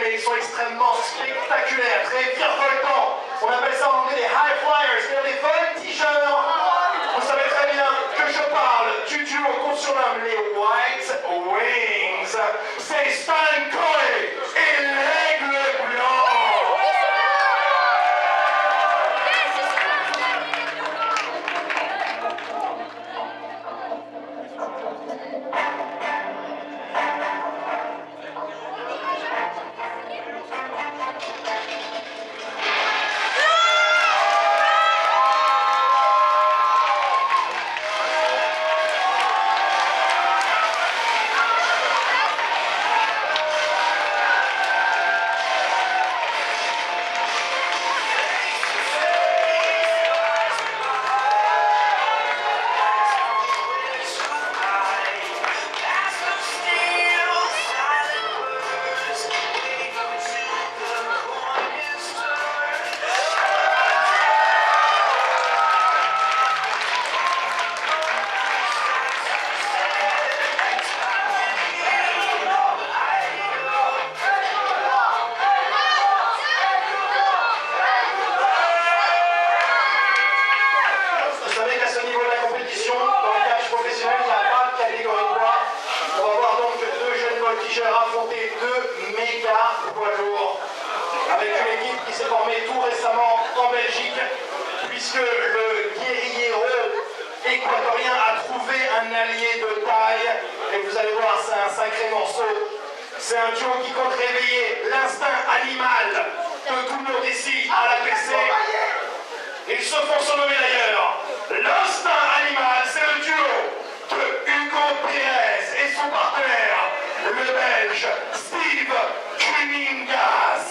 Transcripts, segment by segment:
mais ils sont extrêmement spectaculaires, très virevoltants. On appelle ça en anglais des high flyers, c'est-à-dire des voltigeurs. Vous savez très bien que je parle du duo qu'on surnomme les White Wings. C'est Stan Coy et l'Aigle Blanc. Affronter deux méga poids lourds avec une équipe qui s'est formée tout récemment en Belgique puisque le guerriero équatorien a trouvé un allié de taille et vous allez voir c'est un sacré morceau. C'est un duo qui compte réveiller l'instinct animal de tout le monde ici à la PC. Ils se font surnommer d'ailleurs l'instinct animal, c'est le duo de Hugo Pérez et son partenaire, le Belge Steve Kuningas.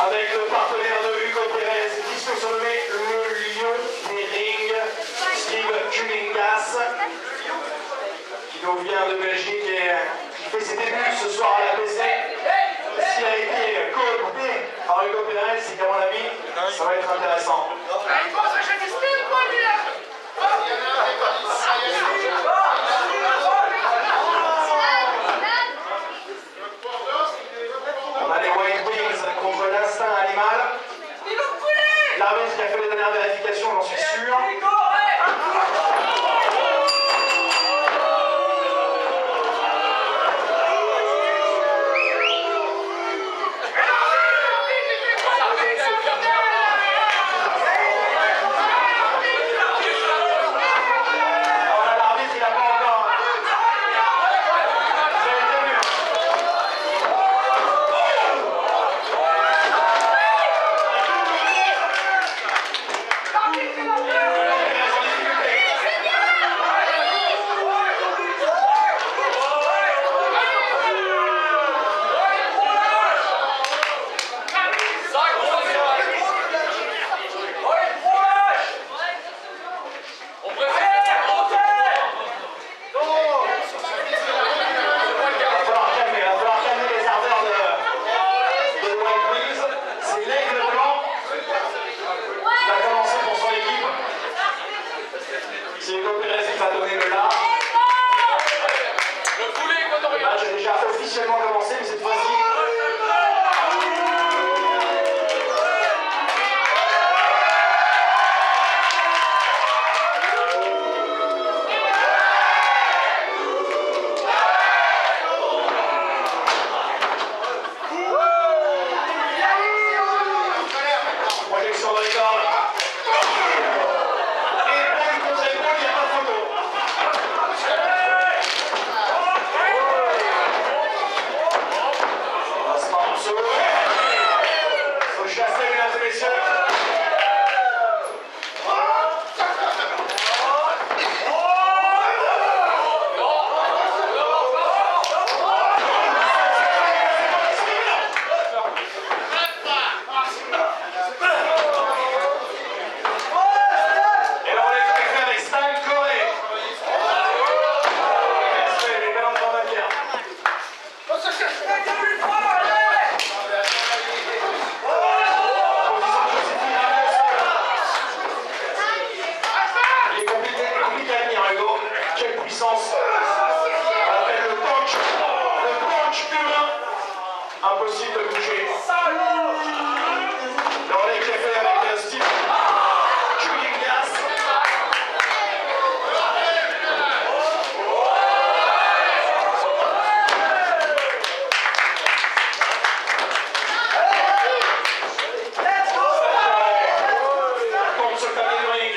Avec le partenaire de Hugo Pérez, qui se surnommé le lion des rings, Steve Kuningas, qui nous vient de Belgique et qui fait ses débuts ce soir à la PC. S'il a été coopté par Hugo Pérez, c'est qu'à mon avis, ça va être intéressant. On a les White Wings contre l'instinct animal. L'arbitre qui a fait les dernières vérifications, j'en suis sûr. déjà officiellement commencé, mais cette fois-ci... Projection dans les cordes. Épaule contre épaule, il n'y a pas de photo. Lancement absolu. Faut chasser, mesdames et messieurs. Quelle puissance! On appelle le punch humain. Impossible de bouger. Le relais qui est fait avec Steve Kulingas. Tombe sur le panier de ring.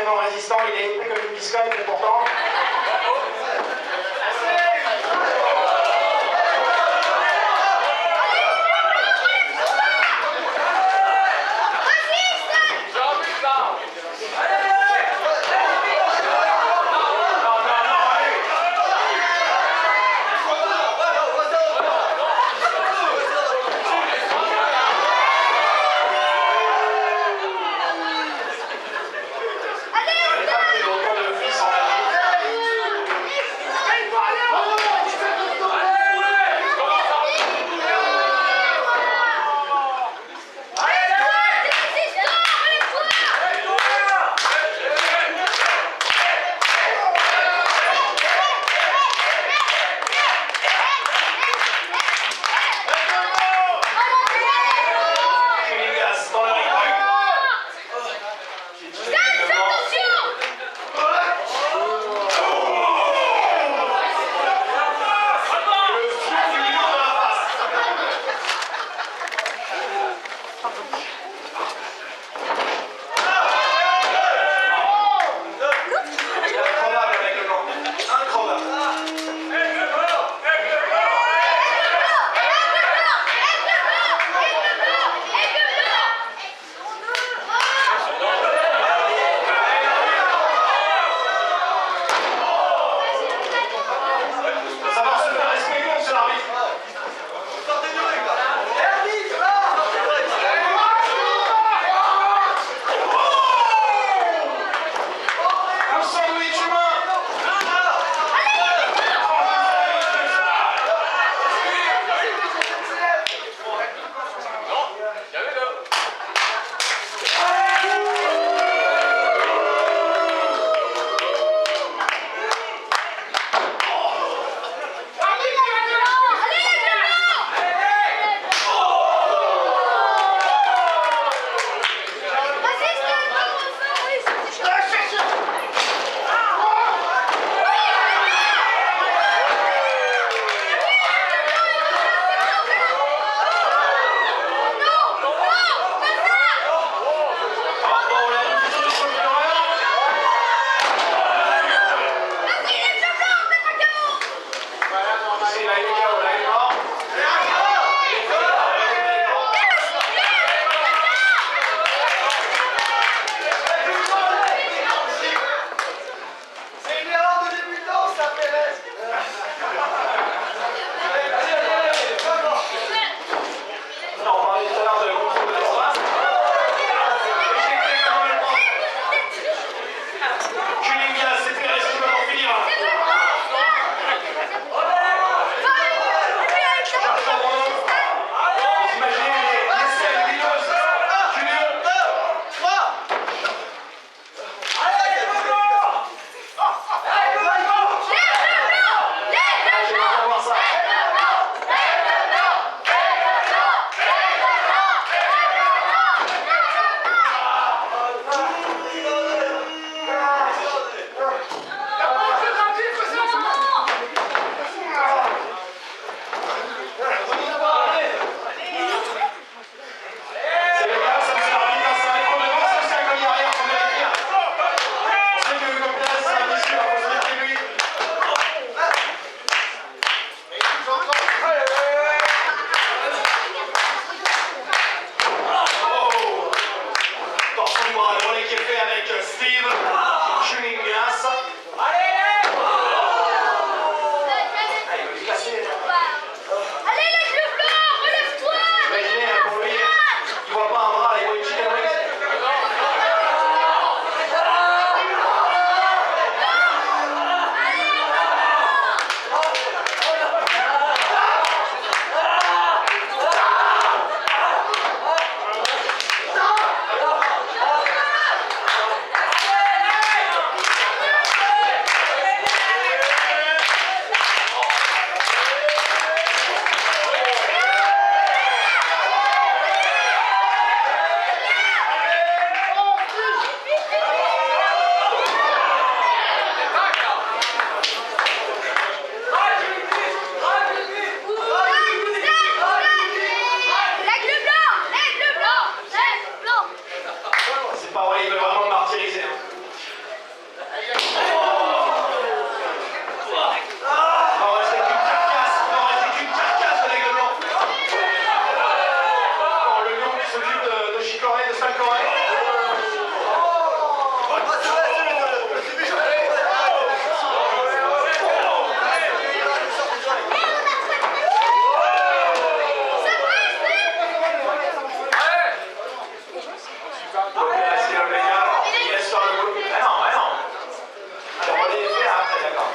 extrêmement résistant, il est épais comme une biscotte, mais pourtant... Donc là, c'est le gars, il laisse sur le côté. Ah non, ah non. Alors, on va les faire après, d'accord.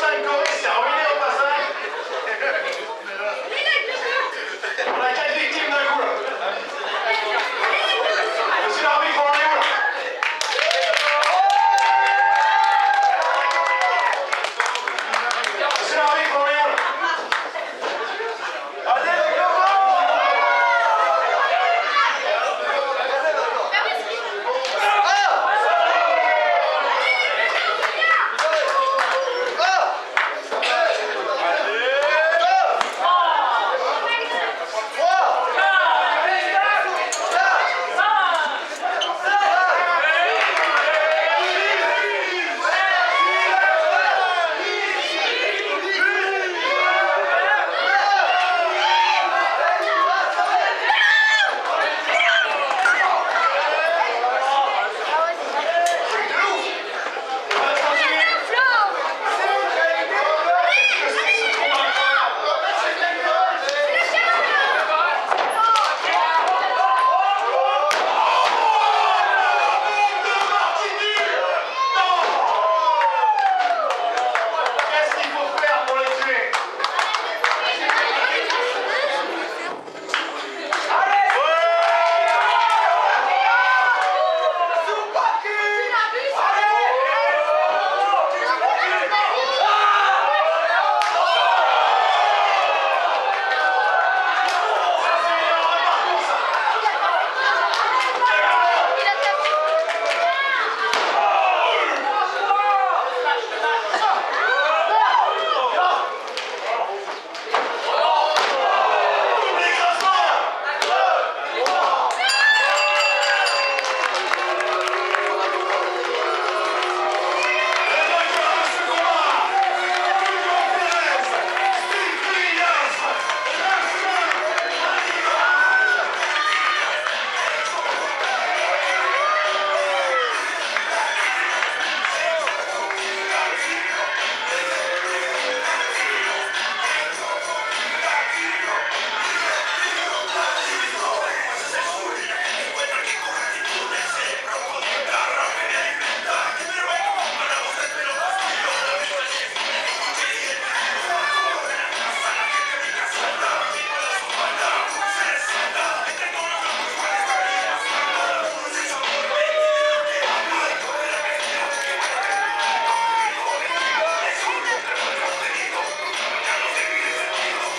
5 choristes.